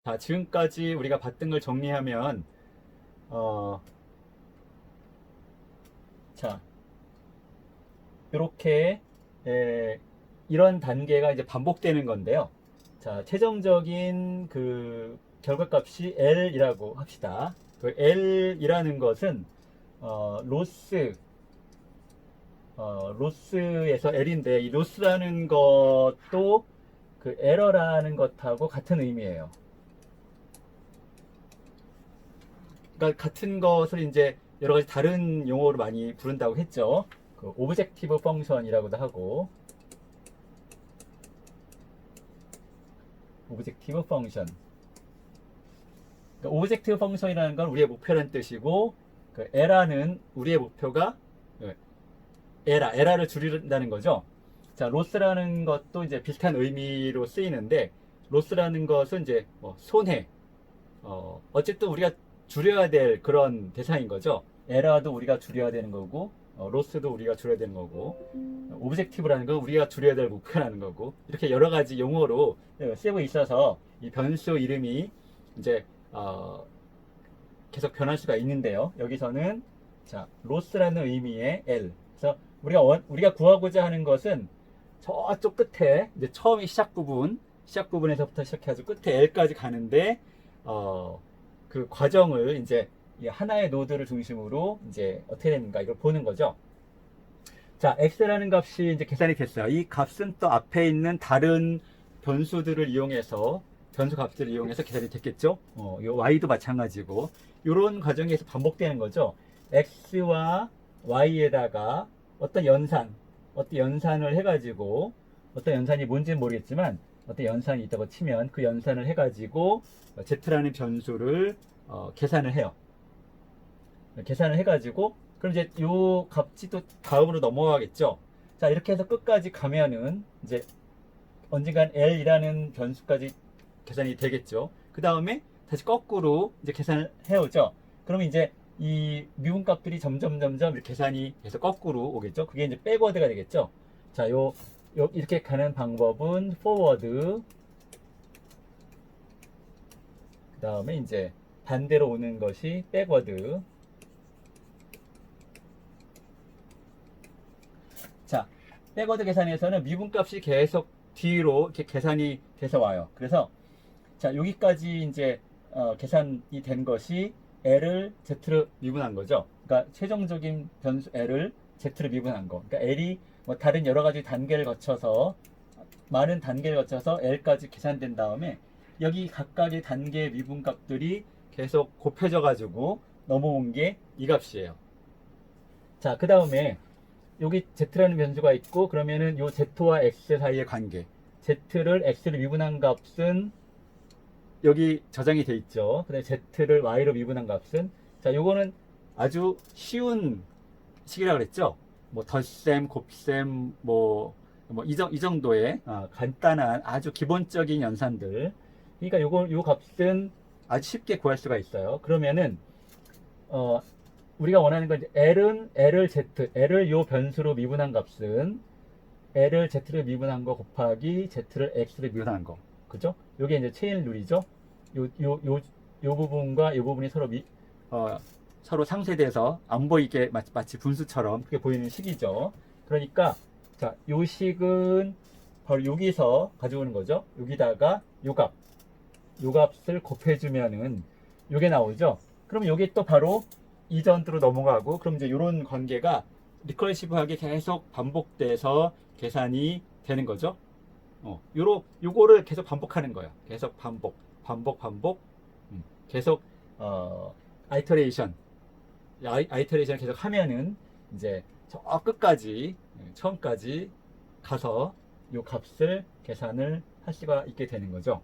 자, 지금까지 우리가 봤던 걸 정리하면, 어, 자, 이렇게, 이런 단계가 이제 반복되는 건데요. 자, 최종적인 그 결과값이 L이라고 합시다. 그 L이라는 것은, 로스, 로스에서 L인데, 이 로스라는 것도 그 에러라는 것하고 같은 의미예요. 그러니까 같은 것을 이제 여러 가지 다른 용어로 많이 부른다고 했죠. 그 오브젝티브 펑션이라고도 하고, 오브젝티브 펑션. 그러니까 오브젝티브 펑션이라는 건 우리의 목표라는 뜻이고, 그 에라는 우리의 목표가 그 에라를 줄인다는 거죠. 자, 로스라는 것도 이제 비슷한 의미로 쓰이는데, 로스라는 것은 이제 뭐 손해, 어쨌든 우리가 줄여야 될 그런 대상인 거죠. 에러도 우리가 줄여야 되는 거고, 로스도 우리가 줄여야 되는 거고, 오브젝티브라는 건 우리가 줄여야 될 목표라는 거고, 이렇게 여러 가지 용어로 쓰고 있어서 이 변수 이름이 이제 계속 변할 수가 있는데요. 여기서는 자, 로스라는 의미의 L. 그래서 우리가 구하고자 하는 것은 저쪽 끝에 이제 처음에 시작 부분에서부터 시작해서 끝에 L까지 가는데 그 과정을 이제 하나의 노드를 중심으로 이제 어떻게 되는가 이걸 보는 거죠. 자, x라는 값이 이제 계산이 됐어요. 이 값은 또 앞에 있는 다른 변수들을 이용해서 변수 값들을 이용해서 계산이 됐겠죠. 요 y도 마찬가지고 이런 과정에서 반복되는 거죠. x와 y에다가 어떤 연산을 해가지고 어떤 연산이 뭔지는 모르겠지만 어떤 연산이 있다고 치면 그 연산을 해가지고 z라는 변수를 계산을 해요. 계산을 해가지고 그럼 이제 요 값이 또 다음으로 넘어가겠죠. 자, 이렇게 해서 끝까지 가면은 이제 언젠간 L이라는 변수까지 계산이 되겠죠. 그 다음에 다시 거꾸로 이제 계산을 해오죠. 그러면 이제 이 미분값들이 점점 이렇게 계산이 돼서 거꾸로 오겠죠. 그게 이제 백워드가 되겠죠. 자, 이렇게 가는 방법은 포워드, 그 다음에 이제 반대로 오는 것이 백워드. 자, 백워드 계산에서는 미분값이 계속 뒤로 이렇게 계산이 돼서 와요. 그래서 자, 여기까지 이제 계산이 된 것이 L을 Z로 미분한 거죠. 그러니까 최종적인 변수 L을 Z로 미분한 거. 그러니까 L이 뭐 다른 여러 가지 단계를 거쳐서 많은 단계를 거쳐서 L까지 계산된 다음에 여기 각각의 단계 미분값들이 계속 곱해져 가지고 넘어온 게 이 값이에요. 자, 그 다음에 여기 z라는 변수가 있고 그러면은 요 z와 x 사이의 관계, z를 x로 미분한 값은 여기 저장이 돼 있죠. 그다음에 z를 y로 미분한 값은 자, 요거는 아주 쉬운 식이라고 그랬죠. 뭐 덧셈, 곱셈, 이 정도의 간단한 아주 기본적인 연산들. 그러니까 요 값은 아주 쉽게 구할 수가 있어요. 그러면은 우리가 원하는 건 L을 Z, L을 요 변수로 미분한 값은 L을 Z를 미분한 거 곱하기 Z를 X를 미분한 거. 그죠? 요게 이제 체인 룰이죠. 요 부분과 요 부분이 서로 상쇄돼서 안 보이게 마치 분수처럼 그렇게 보이는 식이죠. 그러니까, 자, 요 식은 바로 여기서 가져오는 거죠. 여기다가 요 값을 곱해주면은 요게 나오죠. 그럼 요게 또 바로 이전으로 넘어가고 그럼 이제 이런 관계가 리커시브하게 계속 반복돼서 계산이 되는 거죠. 요거를 계속 반복하는 거예요. 계속 반복. 계속 아이터레이션 계속 하면은 이제 저 끝까지 처음까지 가서 요 값을 계산을 할 수가 있게 되는 거죠.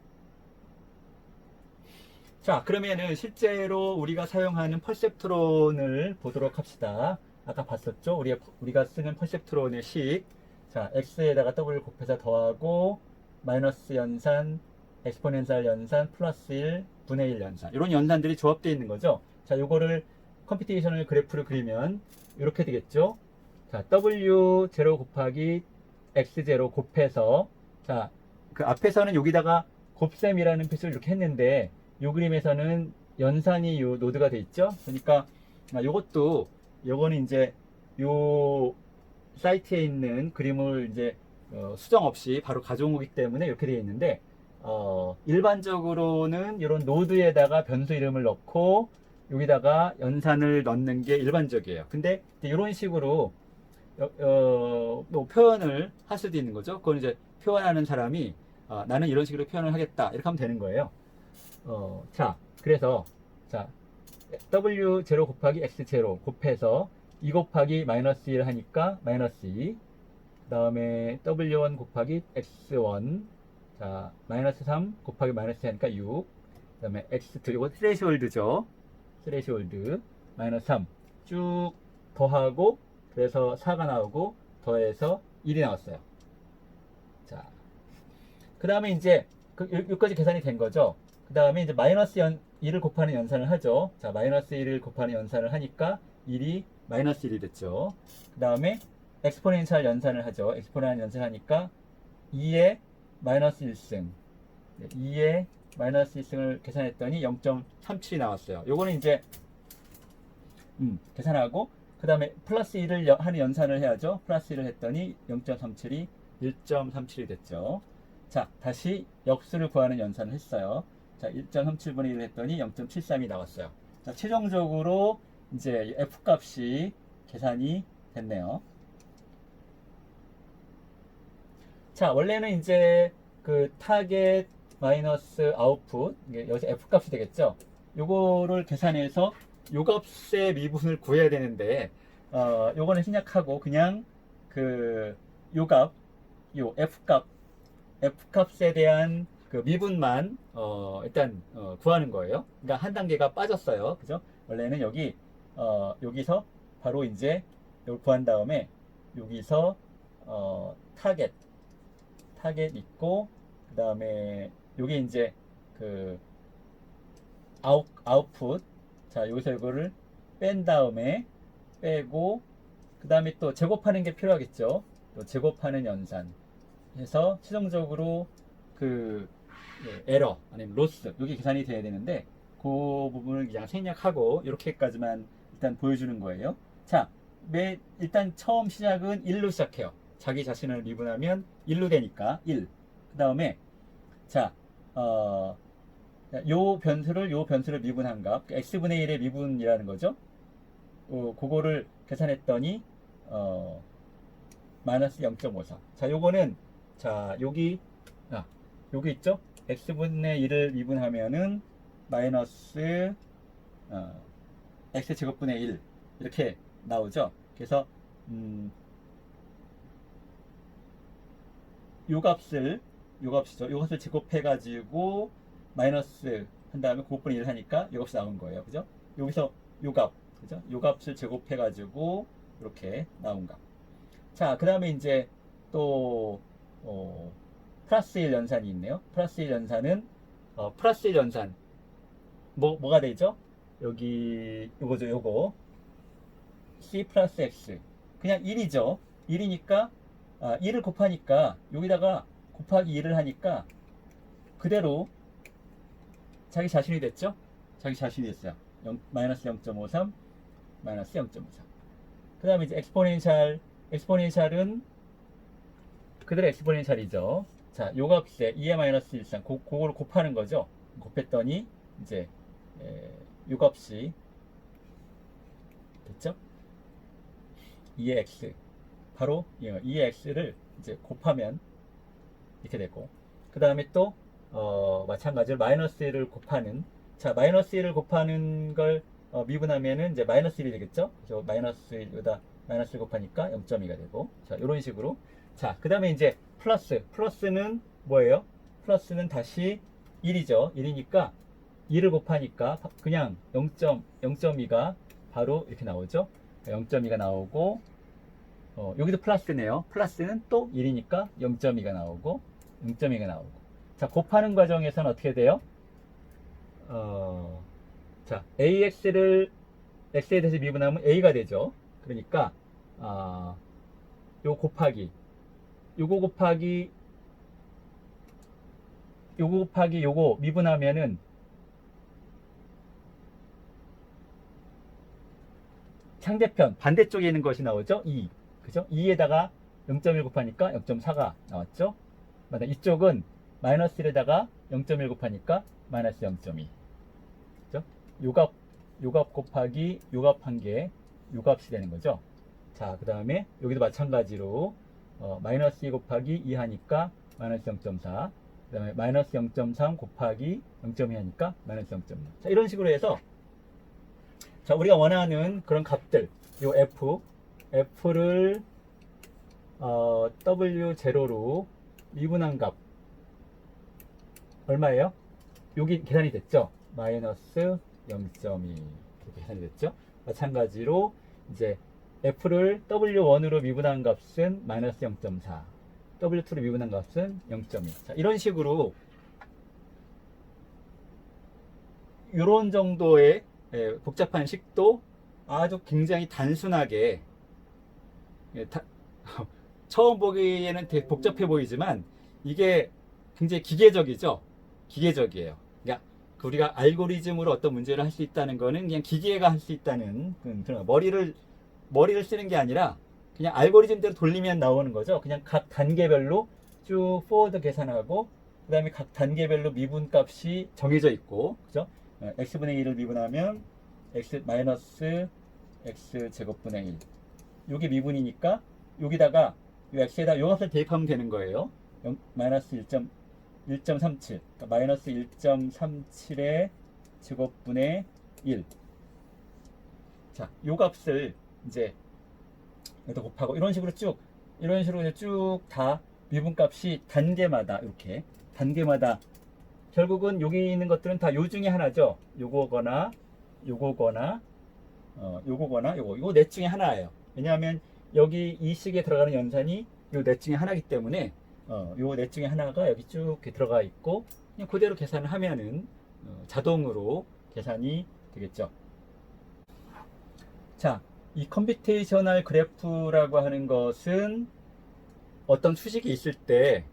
자, 그러면은 실제로 우리가 사용하는 퍼셉트론을 보도록 합시다. 아까 봤었죠? 우리가 쓰는 퍼셉트론의 식. 자, x에다가 w를 곱해서 더하고, 마이너스 연산, 엑스포넨셜 연산, 플러스 1, 분의 1 연산. 이런 연산들이 조합되어 있는 거죠. 자, 요거를 컴퓨테이셔널 그래프를 그리면 이렇게 되겠죠? 자, w0 곱하기 x0 곱해서, 자, 그 앞에서는 여기다가 곱셈이라는 표시를 이렇게 했는데 요 그림에서는 연산이 요 노드가 돼 있죠. 그러니까 요거는 이제 요 사이트에 있는 그림을 이제 수정 없이 바로 가져온 거기 때문에 이렇게 되어 있는데 일반적으로는 이런 노드에다가 변수 이름을 넣고 여기다가 연산을 넣는 게 일반적이에요. 근데 이런 식으로 뭐 표현을 할 수도 있는 거죠. 그건 이제 표현하는 사람이 나는 이런 식으로 표현을 하겠다 이렇게 하면 되는 거예요. 자, 그래서 자 W0 곱하기 X0 곱해서 2 곱하기 마이너스 1 하니까 마이너스 2. 그 다음에 W1 곱하기 X1. 자, 마이너스 3 곱하기 마이너스 2 하니까 6. 그 다음에 X2. 이거 스레시홀드죠. 스레시홀드. 마이너스 3. 쭉 더하고, 그래서 4가 나오고, 더해서 1이 나왔어요. 자. 그 다음에 이제, 여기까지 계산이 된 거죠. 그 다음에 이제 마이너스 1을 곱하는 연산을 하죠. 자, 마이너스 1을 곱하는 연산을 하니까 1이 마이너스 1이 됐죠. 그 다음에 엑스포넨셜 연산을 하죠. 엑스포넨셜 연산을 하니까 2의 마이너스 1승. 2의 마이너스 1승을 계산했더니 0.37이 나왔어요. 요거는 이제, 계산하고, 그 다음에 플러스 1을 하는 연산을 해야죠. 플러스 1을 했더니 0.37이 1.37이 됐죠. 자, 다시 역수를 구하는 연산을 했어요. 자, 1.37분의 1을 했더니 0.73이 나왔어요. 자, 최종적으로 이제 F 값이 계산이 됐네요. 자, 원래는 이제 그 타겟 마이너스 아웃풋, 여기서 F 값이 되겠죠. 요거를 계산해서 요 값의 미분을 구해야 되는데, 요거는 생략하고 그냥 요 값, 요 F 값에 대한 그 미분만 일단 구하는 거예요. 그러니까 한 단계가 빠졌어요. 그죠? 원래는 여기서 바로 이제 이걸 구한 다음에 여기서 타겟 있고, 그 다음에 요게 이제 그 아웃풋. 자, 여기서 이거를 뺀 다음에 빼고, 그 다음에 또 제곱하는 게 필요하겠죠. 또 제곱하는 연산 해서 최종적으로 에러 아니면 로스 여기 계산이 돼야 되는데, 그 부분을 그냥 생략하고 이렇게까지만 일단 보여주는 거예요. 자, 일단 처음 시작은 1로 시작해요. 자기 자신을 미분하면 1로 되니까 1. 그 다음에 자, 요 변수를 미분한 값, x분의 1의 미분이라는 거죠. 그거를 계산했더니 마이너스 0.54. 자, 요거는 자, 여기 있죠? x분의 1을 미분하면은 마이너스 x제곱분의 1 이렇게 나오죠. 그래서 요 값이죠. 요 값을 제곱해 가지고 마이너스 한 다음에 곱분의 1 하니까 요 값이 나온 거예요. 그죠? 여기서 그죠? 요 값을 제곱해 가지고 이렇게 나온 값. 자, 그 다음에 이제 또 플러스 1 연산이 있네요. 플러스 1 연산은 플러스 1 연산 뭐가 되죠? 여기 요거 C 플러스 X 그냥 1이죠. 1이니까 1을 곱하니까 여기다가 곱하기 1을 하니까 그대로 자기 자신이 됐죠? 자기 자신이 됐어요. 마이너스 0.53 마이너스 0.53. 그 다음에 이제 엑스포넨셜은 그대로 엑스포넨셜이죠. 자, 요 값에 2의 마이너스 1상 그거를 곱하는 거죠. 곱했더니 이제 요 값이 됐죠? 2의 x 바로 2의 x를 이제 곱하면 이렇게 되고, 그 다음에 또 마찬가지로 마이너스 1을 곱하는, 자, 마이너스 1을 곱하는 걸 미분하면은 이제 마이너스 1이 되겠죠. 그래서 마이너스 1보다 마이너스 1 곱하니까 0.2가 되고, 자, 이런 식으로. 자, 그 다음에 이제 플러스는 뭐예요? 플러스는 다시 1이죠. 1이니까 2를 곱하니까 그냥 0.2가 바로 이렇게 나오죠. 0.2가 나오고, 여기도 플러스네요. 플러스는 또 1이니까 0.2가 나오고, 0.2가 나오고. 자, 곱하는 과정에서는 어떻게 돼요? 자, AX를 X에 대해서 미분하면 A가 되죠. 그러니까, 요거 곱하기 요거 곱하기 요거 미분하면은 상대편 반대쪽에 있는 것이 나오죠. 2. 그죠? 2에다가 0.1 곱하니까 0.4가 나왔죠. 맞아. 이쪽은 마이너스 1에다가 0.1 곱하니까 마이너스 0.2. 그죠? 요값 곱하기 요값 한 개, 요값이 되는 거죠. 자, 그 다음에 여기도 마찬가지로 마이너스 2 곱하기 2 하니까 마이너스 0.4. 그 다음에 마이너스 0.3 곱하기 0.2 하니까 마이너스 0.6. 자, 이런 식으로 해서 자, 우리가 원하는 그런 값들, 요 F를 W0로 미분한 값 얼마예요? 여기 계산이 됐죠? 마이너스 0.2 이렇게 계산이 됐죠? 마찬가지로 이제 F를 W1으로 미분한 값은 마이너스 0.4, W2로 미분한 값은 0.2. 자, 이런 식으로 이런 정도의 복잡한 식도 아주 굉장히 단순하게 처음 보기에는 되게 복잡해 보이지만 이게 굉장히 기계적이죠. 기계적이에요. 그러니까 우리가 알고리즘으로 어떤 문제를 할 수 있다는 거는 그냥 기계가 할 수 있다는 머리를 쓰는 게 아니라 그냥 알고리즘대로 돌리면 나오는 거죠. 그냥 각 단계별로 쭉 포워드 계산하고 그 다음에 각 단계별로 미분값이 정해져 있고, 그죠? x분의 1을 미분하면 x 마이너스 x 제곱분의 1. 요게 미분이니까 여기다가 요 x에다 요 값을 대입하면 되는 거예요. 마이너스 1.37. 그러니까 마이너스 1.37의 제곱분의 1. 자, 요 값을 이제 여기다 곱하고 이런 식으로 쭉 다 미분값이 단계마다 이렇게 단계마다 결국은 여기 있는 것들은 다 요 중에 하나죠. 요거거나 요거 넷 중에 하나예요. 왜냐하면 여기 이 식에 들어가는 연산이 요 넷 중에 하나이기 때문에 요 넷 중에 하나가 여기 쭉 이렇게 들어가 있고 그냥 그대로 계산을 하면은 자동으로 계산이 되겠죠. 자, 이 컴퓨테이셔널 그래프라고 하는 것은 어떤 수식이 있을 때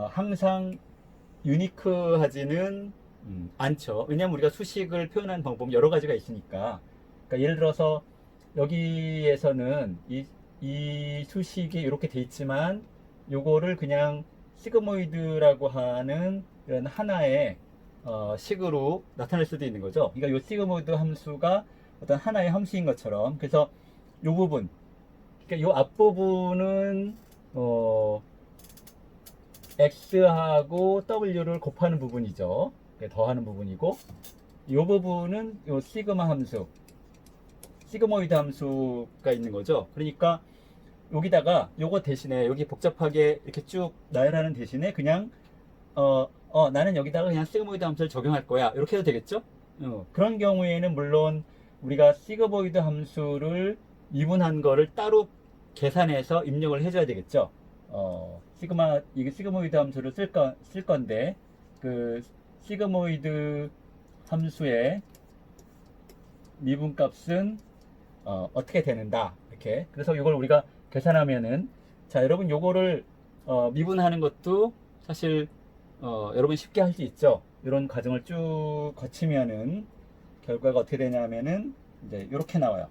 항상 유니크하지는 않죠. 왜냐하면 우리가 수식을 표현하는 방법은 여러 가지가 있으니까. 그러니까 예를 들어서 여기에서는 이 수식이 이렇게 돼 있지만 요거를 그냥 시그모이드라고 하는 이런 하나의 식으로 나타낼 수도 있는 거죠. 그러니까 요 시그모이드 함수가 어떤 하나의 함수인 것처럼. 그래서 요 부분, 그러니까 요 앞부분은 x하고 w를 곱하는 부분이죠. 더하는 부분이고, 이 부분은 요 시그마 함수, 시그모이드 함수가 있는 거죠. 그러니까 여기다가 요거 대신에 여기 복잡하게 이렇게 쭉 나열하는 대신에 그냥 나는 여기다가 그냥 시그모이드 함수를 적용할 거야, 이렇게 해도 되겠죠. 그런 경우에는 물론 우리가 시그모이드 함수를 미분한 거를 따로 계산해서 입력을 해줘야 되겠죠. 이게 시그모이드 함수를 쓸 건데, 그 시그모이드 함수의 미분값은 어떻게 되는다, 이렇게. 그래서 이걸 우리가 계산하면은, 자, 여러분 요거를 미분하는 것도 사실 여러분 쉽게 할 수 있죠. 이런 과정을 쭉 거치면은 결과가 어떻게 되냐면은 이제 이렇게 나와요.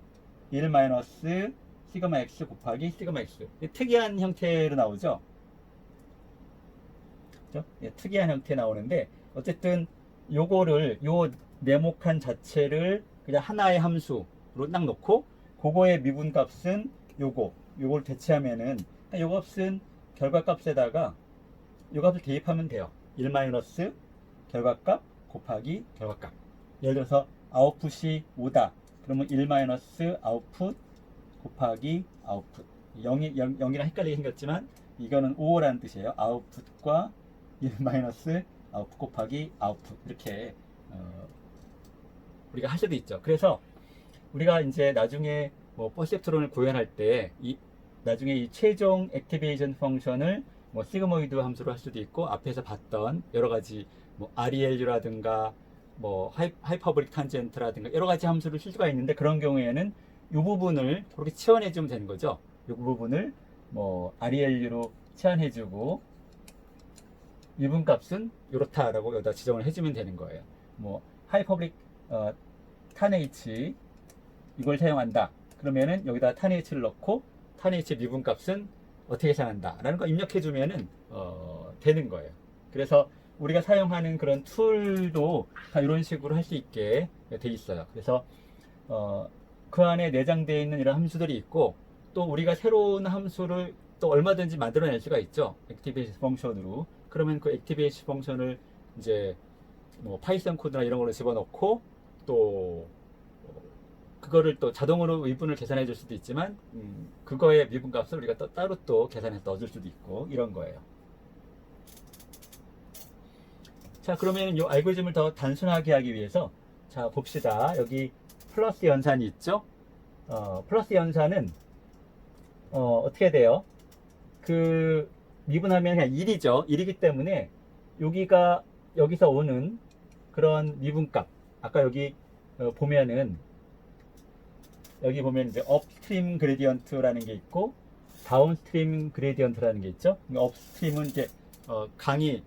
1 마이너스 시그마 x 곱하기 시그마 x. 특이한 형태로 나오죠. 그렇죠? 특이한 형태 나오는데 어쨌든 요거를 요 네모칸 자체를 그냥 하나의 함수로 딱 놓고 그거의 미분값은 요걸 대체하면은 요 값은 결과값에다가 요 값을 대입하면 돼요. 1 마이너스 결과값 곱하기 결과값. 예를 들어서 아웃풋이 5다. 그러면 1 마이너스 아웃풋 곱하기 아웃풋. 0이랑 헷갈리게 생겼지만 이거는 5라는 뜻이에요. 아웃풋과 1 마이너스 아웃풋 곱하기 아웃풋. 이렇게 우리가 할 수도 있죠. 그래서 우리가 이제 나중에 뭐 퍼셉트론을 구현할 때 나중에 이 최종 액티베이션 펑션을 뭐 시그모이드 함수로 할 수도 있고, 앞에서 봤던 여러 가지 뭐 ReLU라든가 뭐 하이퍼보릭 탄젠트라든가 여러 가지 함수를 쓸 수가 있는데, 그런 경우에는 이 부분을 그렇게 치환해 주면 되는 거죠. 이 부분을 뭐 ReLU로 치환해 주고, 미분값은 이렇다라고 여기다 지정을 해주면 되는 거예요. 뭐 하이퍼블릭 탄H 이걸 사용한다. 그러면은 여기다 탄H를 넣고 탄H 미분값은 어떻게 계산한다 라는 거 입력해주면은 되는 거예요. 그래서 우리가 사용하는 그런 툴도 다 이런 식으로 할 수 있게 돼 있어요. 그래서 그 안에 내장되어 있는 이런 함수들이 있고, 또 우리가 새로운 함수를 또 얼마든지 만들어낼 수가 있죠. 액티베이션 펑션으로. 그러면 그 액티베이션 펑션을 이제 뭐 파이썬 코드나 이런 걸로 집어넣고, 또 그거를 또 자동으로 미분을 계산해 줄 수도 있지만, 그거의 미분값을 우리가 또 따로 또 계산해서 넣어줄 수도 있고, 이런 거예요. 자, 그러면 이 알고리즘을 더 단순하게 하기 위해서, 자, 봅시다. 여기 플러스 연산이 있죠? 플러스 연산은, 어떻게 돼요? 그, 미분하면 그냥 1이죠. 1이기 때문에, 여기서 오는 그런 미분값. 아까 여기 보면은, 여기 보면 이제 업스트림 그레디언트라는 게 있고, 다운스트림 그레디언트라는 게 있죠. 업스트림은 이제, 강이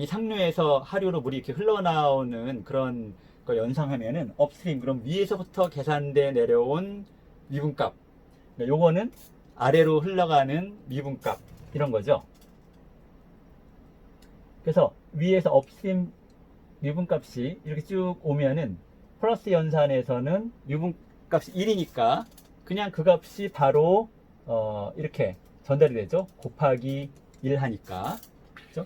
상류에서 하류로 물이 이렇게 흘러나오는 그런 거 연상하면은 업스트림, 그럼 위에서부터 계산돼 내려온 미분값. 요거는 아래로 흘러가는 미분값. 이런 거죠. 그래서 위에서 업스트림 미분값이 이렇게 쭉 오면은 플러스 연산에서는 미분값이 1이니까 그냥 그 값이 바로 이렇게 전달이 되죠. 곱하기 1 하니까. 그렇죠?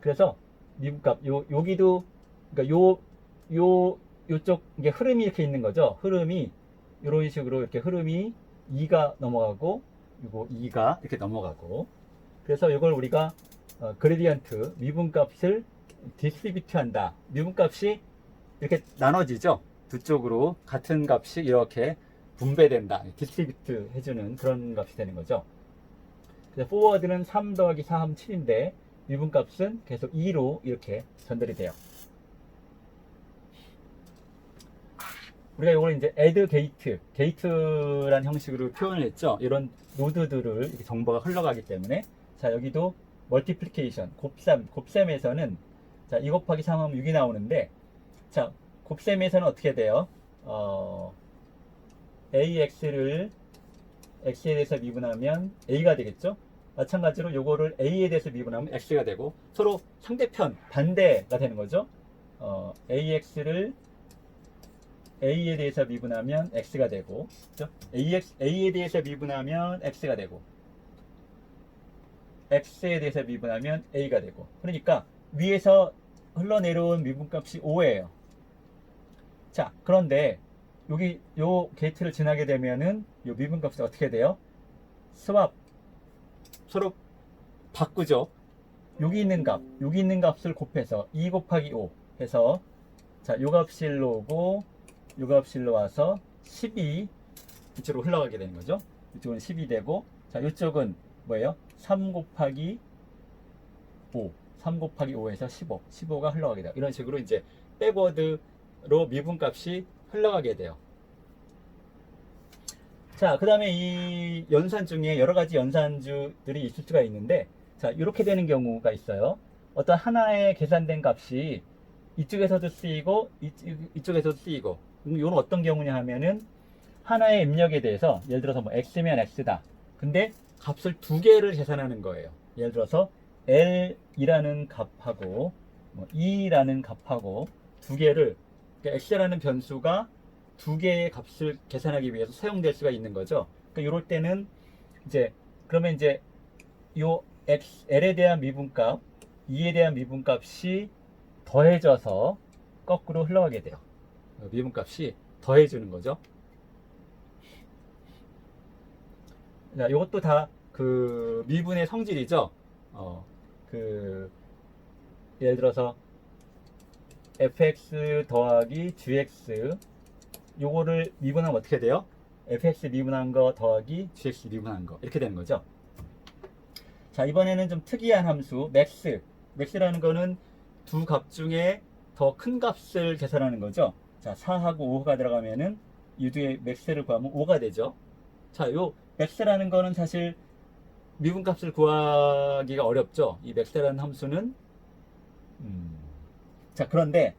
그래서 미분값 여기도 그러니까 요쪽 이게 흐름이 이렇게 있는 거죠. 흐름이 이런 식으로 이렇게 흐름이 2가 넘어가고 이거 2가 이렇게 넘어가고, 그래서 이걸 우리가 그레디언트 미분값을 디스트리뷰트 한다. 미분값이 이렇게 나눠지죠. 두 쪽으로 같은 값이 이렇게 분배된다. 디스트리뷰트 해주는 그런 값이 되는 거죠. 그래서 포워드는 3 더하기 4 하면 7인데 미분값은 계속 2로 이렇게 전달이 돼요. 우리가 이걸 이제 add 게이트라는 형식으로 표현을 했죠. 이런 노드들을 이렇게 정보가 흘러가기 때문에. 자, 여기도 멀티플리케이션, 곱셈에서는 자, 2 곱하기 3 하면 6이 나오는데, 자, 곱셈에서는 어떻게 돼요? AX를 X에 대해서 미분하면 A가 되겠죠? 마찬가지로 요거를 A에 대해서 미분하면 X가 되고, 서로 상대편, 반대가 되는 거죠. AX를 A에 대해서 미분하면 X가 되고, 그죠? A에 대해서 미분하면 X가 되고, X에 대해서 미분하면 A가 되고, 그러니까 위에서 흘러내려온 미분값이 5예요. 자, 그런데 여기 요 게이트를 지나게 되면은 요 미분값이 어떻게 돼요? 스왑, 서로 바꾸죠. 여기 있는 값을 곱해서 2 곱하기 5 해서, 자, 요 값이 일로 오고 요 값이 일로 와서 12 이쪽으로 흘러가게 되는 거죠. 이쪽은 10이 되고, 자, 이쪽은 뭐예요? 3 곱하기 5에서 15가 흘러가게 돼요. 이런 식으로 이제 백워드로 미분값이 흘러가게 돼요. 자, 그 다음에 이 연산 중에 여러 가지 연산주들이 있을 수가 있는데, 자, 이렇게 되는 경우가 있어요. 어떤 하나의 계산된 값이 이쪽에서도 쓰이고 이쪽에서도 쓰이고, 이건 어떤 경우냐 하면은 하나의 입력에 대해서 예를 들어서 뭐 x면 x다. 근데 값을 두 개를 계산하는 거예요. 예를 들어서 l이라는 값하고 뭐 e라는 값하고 두 개를, 그러니까 x라는 변수가 두 개의 값을 계산하기 위해서 사용될 수가 있는 거죠. 그러니까 이럴 때는 이제 그러면 이제 요 l에 대한 미분값, e에 대한 미분값이 더해져서 거꾸로 흘러가게 돼요. 미분값이 더해주는 거죠. 자, 이것도 다 그 미분의 성질이죠. 예를 들어서 fx 더하기 gx, 요거를 미분하면 어떻게 돼요? fx 미분한 거 더하기 gx 미분한 거, 이렇게 되는 거죠. 자, 이번에는 좀 특이한 함수 max라는 거는 두 값 중에 더 큰 값을 계산하는 거죠. 자, 4하고 5가 들어가면은 이 두의 max를 구하면 5가 되죠. 자, 요 max라는 거는 사실 미분값을 구하기가 어렵죠. 이 맥스라는 함수는. 자, 그런데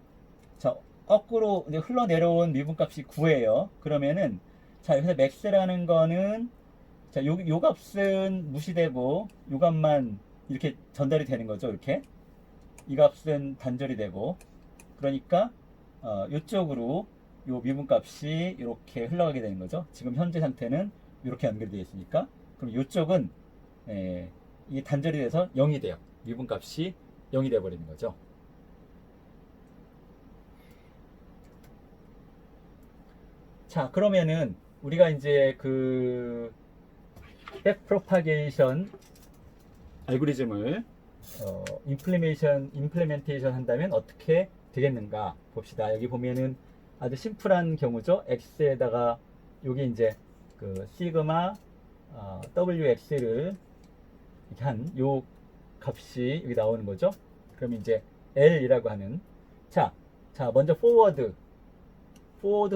자, 거꾸로 이제 흘러내려온 미분값이 9예요. 그러면은 자, 여기서 맥스라는 거는 자, 요 값은 무시되고 요 값만 이렇게 전달이 되는 거죠. 이렇게. 이 값은 단절이 되고 그러니까 요쪽으로 요 미분값이 이렇게 흘러가게 되는 거죠. 지금 현재 상태는 이렇게 연결되어 있으니까 그럼 요쪽은 이게 단절이 돼서 0이 돼요. 미분값이 0이 되어 버리는 거죠. 자, 그러면은 우리가 이제 그 백프로파게이션 알고리즘을 임플리멘테이션 한다면 어떻게 되겠는가 봅시다. 여기 보면은 아주 심플한 경우죠. x에다가 여기 이제 그 시그마 wx를 이렇게 한 요 값이 여기 나오는 거죠. 그럼 이제 l이라고 하는 자 먼저 포워드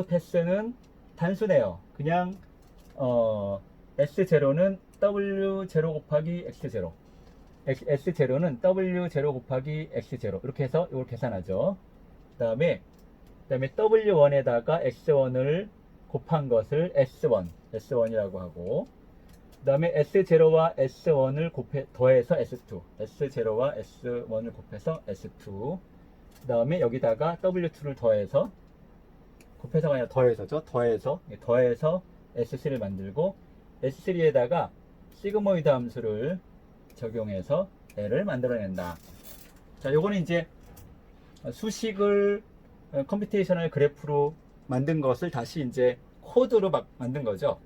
패스는 단순해요. 그냥 S0는 W0 곱하기 X0 S0는 W0 곱하기 X0 이렇게 해서 이걸 계산하죠. 그 다음에 W1에다가 X1을 곱한 것을 S1이라고 하고 그 다음에 S0와 S1을 더해서 S2 S0와 S1을 곱해서 S2 그 다음에 여기다가 W2를 더해서 곱해서가 아니라 더해서죠. 더해서 S3를 만들고 S3에다가 시그모이드 함수를 적용해서 L을 만들어낸다. 자, 요거는 이제 수식을 컴퓨테이셔널 그래프로 만든 것을 다시 이제 코드로 막 만든 거죠.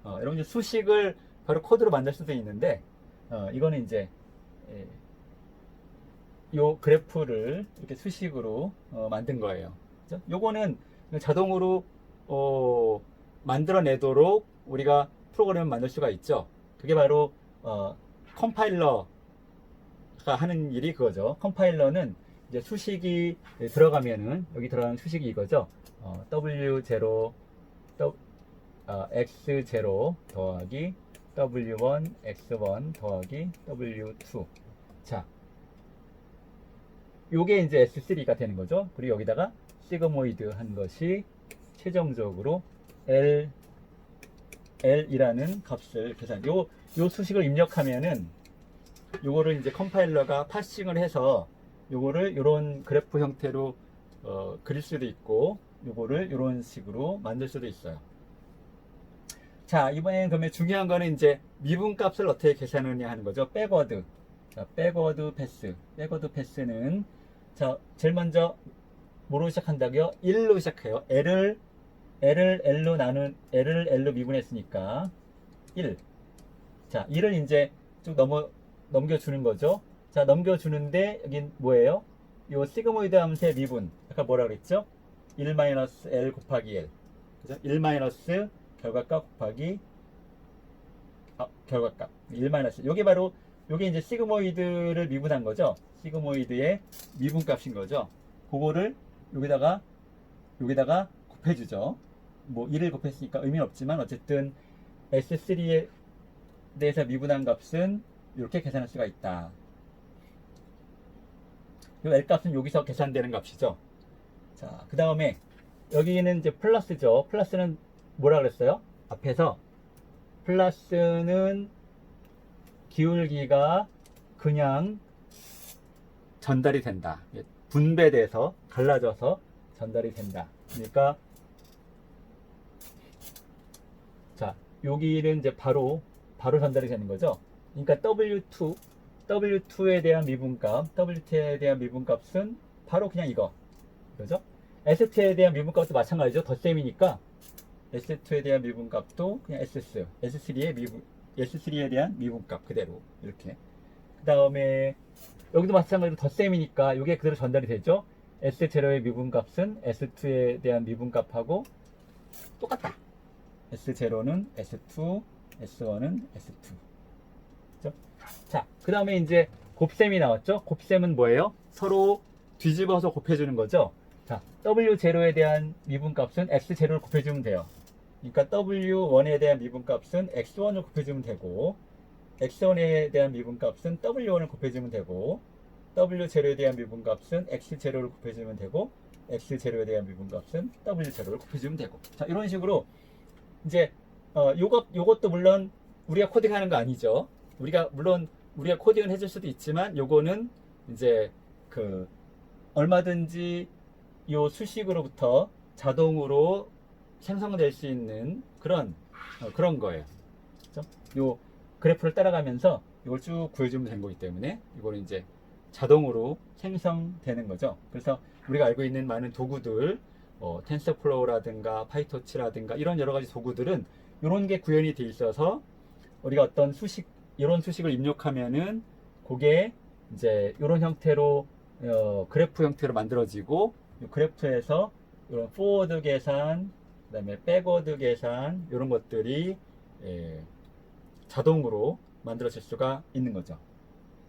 여러분 이제 수식을 바로 코드로 만들 수도 있는데 이거는 이제 요 그래프를 이렇게 수식으로 만든 거예요. 그죠? 요거는 자동으로 만들어내도록 우리가 프로그램을 만들 수가 있죠. 그게 바로 컴파일러가 하는 일이 그거죠. 컴파일러는 이제 수식이 들어가면은 여기 들어가는 수식이 이거죠. W0 X0 더하기 W1 X1 더하기 W2 자 요게 이제 S3가 되는 거죠. 그리고 여기다가 시그모이드 한 것이 최종적으로 L이라는 값을 계산. 요 수식을 입력하면은 요거를 이제 컴파일러가 파싱을 해서 요거를 요런 그래프 형태로 그릴 수도 있고 요거를 요런 식으로 만들 수도 있어요. 자, 이번엔 그러면 중요한 거는 이제 미분값을 어떻게 계산하느냐 하는 거죠. 백워드. 자, 백워드 패스는 자, 제일 먼저 뭐로 시작한다고요? 1로 시작해요. L을 L로 미분했으니까 1. 자, 1을 이제 쭉 넘겨주는 거죠. 자, 넘겨주는데 여긴 뭐예요? 요 시그모이드 함수의 미분. 아까 뭐라 그랬죠? 1-L 곱하기 L. 그죠? 1 결과값 곱하기 결과값. 1 요게 바로 요게 이제 시그모이드를 미분한 거죠. 시그모이드의 미분값인 거죠. 그거를 여기다가 곱해주죠. 뭐 1을 곱했으니까 의미는 없지만 어쨌든 S3에 대해서 미분한 값은 이렇게 계산할 수가 있다. 이 L 값은 여기서 계산되는 값이죠. 자, 그 다음에 여기는 이제 플러스죠. 플러스는 뭐라 그랬어요? 앞에서 플러스는 기울기가 그냥 전달이 된다. 분배돼서 갈라져서 전달이 된다. 그러니까 자, 여기는 이제 바로 전달이 되는 거죠. 그러니까 W2에 대한 미분값, WT에 대한 미분값은 바로 그냥 이거죠. S2에 대한 미분값도 마찬가지죠. 덧셈이니까 S2에 대한 미분값도 그냥 S3에 대한 미분값 그대로 이렇게. 그 다음에 여기도 마찬가지로 덧셈이니까 이게 그대로 전달이 되죠. S0의 미분값은 S2에 대한 미분값하고 똑같다. S0는 S2, S1은 S2. 그렇죠? 자, 그 다음에 이제 곱셈이 나왔죠. 곱셈은 뭐예요? 서로 뒤집어서 곱해주는 거죠. 자, W0에 대한 미분값은 X0를 곱해주면 돼요. 그러니까 W1에 대한 미분값은 X1을 곱해주면 되고 x1에 대한 미분값은 w1을 곱해주면 되고, w0에 대한 미분값은 x0를 곱해주면 되고, x0에 대한 미분값은 w0를 곱해주면 되고. 자, 이런 식으로 이제 요것도 물론 우리가 코딩하는 거 아니죠. 물론 우리가 코딩을 해줄 수도 있지만, 요거는 이제 얼마든지 요 수식으로부터 자동으로 생성될 수 있는 그런 거예요. 그렇죠? 요 그래프를 따라가면서 이걸 쭉 구해주면 되는 거기 때문에 이거는 이제 자동으로 생성되는 거죠. 그래서 우리가 알고 있는 많은 도구들, 텐서플로우라든가 파이토치라든가 이런 여러 가지 도구들은 이런 게 구현이 돼 있어서 우리가 어떤 이런 수식을 입력하면은 그게 이제 이런 형태로 그래프 형태로 만들어지고, 이 그래프에서 이런 포워드 계산, 그다음에 백워드 계산 이런 것들이 자동으로 만들어질 수가 있는 거죠.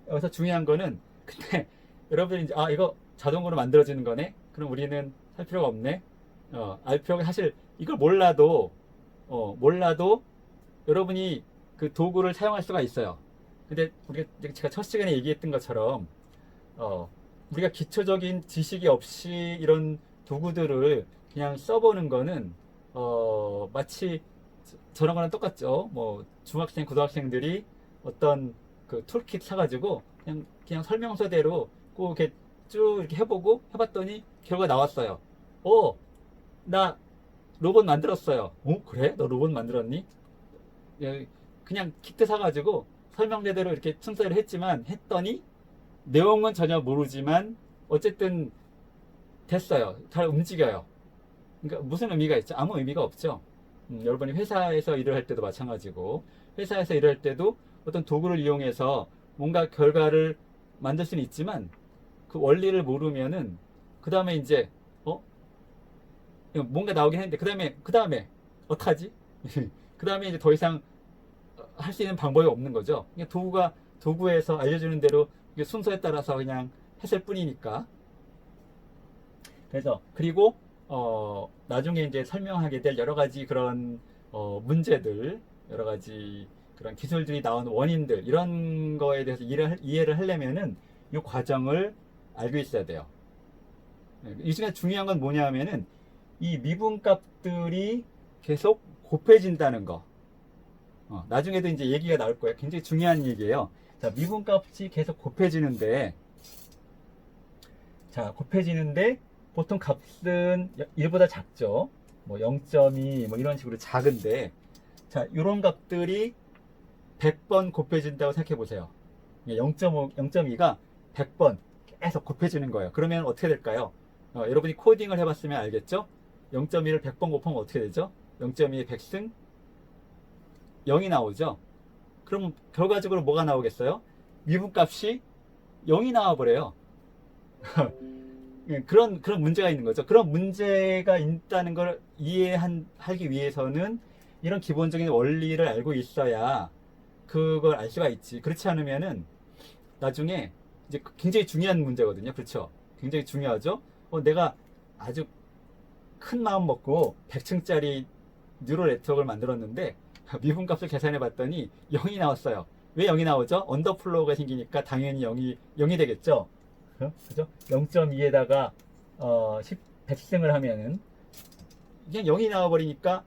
여기서 중요한 거는 근데 여러분이 이제 이거 자동으로 만들어지는 거네. 그럼 우리는 할 필요가 없네. 알 필요가 사실 이걸 몰라도 여러분이 그 도구를 사용할 수가 있어요. 근데 제가 첫 시간에 얘기했던 것처럼 우리가 기초적인 지식이 없이 이런 도구들을 그냥 써보는 거는 마치 저런 거랑 똑같죠. 뭐 중학생, 고등학생들이 어떤 그 툴킷 사가지고 그냥 설명서대로 꼭 이렇게 쭉 이렇게 해봤더니 결과 나왔어요. 나 로봇 만들었어요. 그래? 너 로봇 만들었니? 그냥 키트 사가지고 설명대로 이렇게 순서를 했더니 내용은 전혀 모르지만 어쨌든 됐어요. 잘 움직여요. 그러니까 무슨 의미가 있죠? 아무 의미가 없죠. 여러분이 회사에서 일을 할 때도 마찬가지고, 회사에서 일을 할 때도 어떤 도구를 이용해서 뭔가 결과를 만들 수는 있지만 그 원리를 모르면은 그 다음에 이제 뭔가 나오긴 했는데 그 다음에 어떡하지? 그 다음에 이제 더 이상 할 수 있는 방법이 없는 거죠. 그냥 도구에서 알려주는 대로 순서에 따라서 그냥 했을 뿐이니까. 그리고 나중에 이제 설명하게 될 여러 가지 그런 문제들, 여러 가지 그런 기술들이 나온 원인들, 이런 거에 대해서 이해를 하려면은 이 과정을 알고 있어야 돼요. 이 중에 중요한 건 뭐냐면은 이 미분값들이 계속 곱해진다는 거. 나중에도 이제 얘기가 나올 거예요. 굉장히 중요한 얘기예요. 자, 미분값이 계속 곱해지는데, 보통 값은 1보다 작죠. 뭐 0.2 뭐 이런 식으로 작은데, 자, 이런 값들이 100번 곱해진다고 생각해 보세요. 0.5, 0.2가 100번 계속 곱해지는 거예요. 그러면 어떻게 될까요? 여러분이 코딩을 해봤으면 알겠죠? 0.2를 100번 곱하면 어떻게 되죠? 0.2의 100승 0이 나오죠. 그럼 결과적으로 뭐가 나오겠어요? 미분값이 0이 나와버려요. 그런 문제가 있는 거죠. 그런 문제가 있다는 걸 이해하기 위해서는 이런 기본적인 원리를 알고 있어야 그걸 알 수가 있지. 그렇지 않으면은 나중에 이제 굉장히 중요한 문제거든요. 그렇죠? 굉장히 중요하죠. 내가 아주 큰 마음 먹고 100층짜리 뉴럴 네트워크를 만들었는데 미분값을 계산해 봤더니 0이 나왔어요. 왜 0이 나오죠? 언더플로우가 생기니까 당연히 0이 되겠죠. 그죠? 0.2에다가 100승을 하면은 그냥 0이 나와버리니까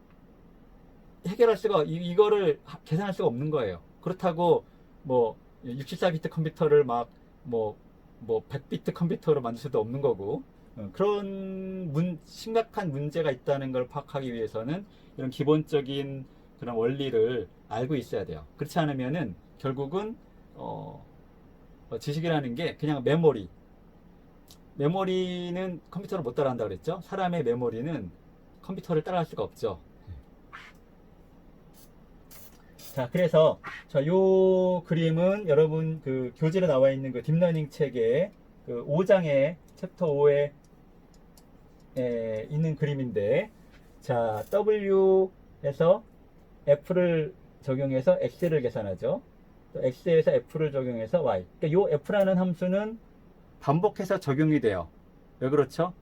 이거를 계산할 수가 없는 거예요. 그렇다고 뭐 64비트 컴퓨터를 막 100비트 컴퓨터로 만들 수도 없는 거고, 그런 심각한 문제가 있다는 걸 파악하기 위해서는 이런 기본적인 그런 원리를 알고 있어야 돼요. 그렇지 않으면은 결국은 지식이라는 게 그냥 메모리는 컴퓨터를 못 따라한다 그랬죠. 사람의 메모리는 컴퓨터를 따라할 수가 없죠. 자, 그래서 요 그림은 여러분 그 교재로 나와 있는 그 딥러닝 책의 그 5장의 챕터 5에 있는 그림인데, 자, W에서 F를 적용해서 X를 계산하죠. 또 X에서 F를 적용해서 Y. 그러니까 요 F라는 함수는 반복해서 적용이 돼요. 왜 그렇죠?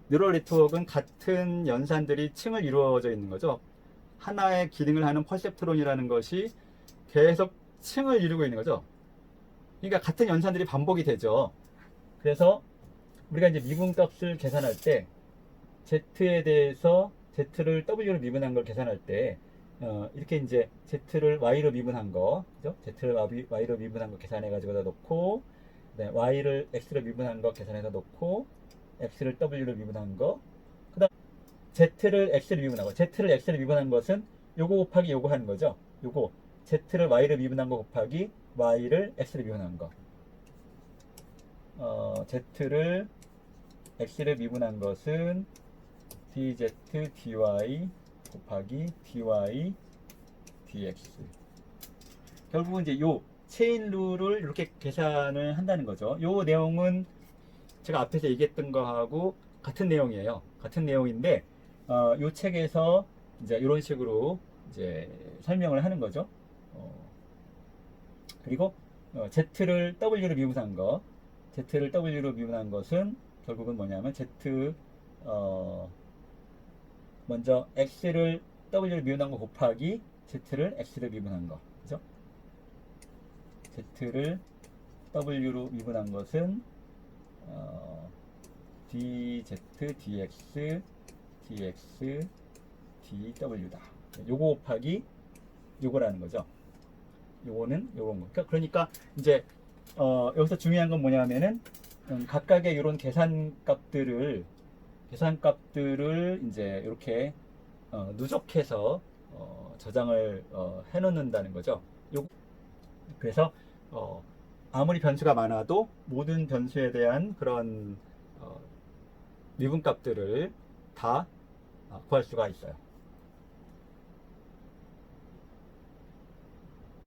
뉴럴 네트워크는 같은 연산들이 층을 이루어져 있는 거죠. 하나의 기능을 하는 퍼셉트론이라는 것이 계속 층을 이루고 있는 거죠. 그러니까 같은 연산들이 반복이 되죠. 그래서 우리가 이제 미분값을 계산할 때 z에 대해서 z를 w로 미분한 걸 계산할 때 이렇게 이제 z를 y로 미분한 거, 그죠? z를 y로 미분한 거 계산해 가지고다 놓고, 네, y를 x로 미분한 거 계산해서 놓고, x를 w로 미분한 거, 그다음 z를 x로 미분한 거, z를 x로 미분한 것은 요거 곱하기 요거 하는 거죠. 요거 z를 y로 미분한 거 곱하기 y를 x로 미분한 거. z를 x로 미분한 것은 dz dy 곱하기 dy dx. 결국은 이제 요 체인 룰을 이렇게 계산을 한다는 거죠. 요 내용은 제가 앞에서 얘기했던 거하고 같은 내용이에요. 같은 내용인데 요 책에서 이제 이런 식으로 이제 설명을 하는 거죠. 그리고 z를 w로 미분한 거, z를 w로 미분한 것은 결국은 뭐냐면 z 먼저 x를 w로 미분한 거 곱하기 z를 x로 미분한 거, 그죠? z를 w로 미분한 것은 dz dx dx dw다. 요거 곱하기 요거라는 거죠. 요거는 요런 거. 그러니까 이제 여기서 중요한 건 뭐냐면은 각각의 이런 계산값들을 이제 이렇게 누적해서 저장을 해 놓는다는 거죠. 그래서 아무리 변수가 많아도 모든 변수에 대한 그런 미분값들을 다 구할 수가 있어요.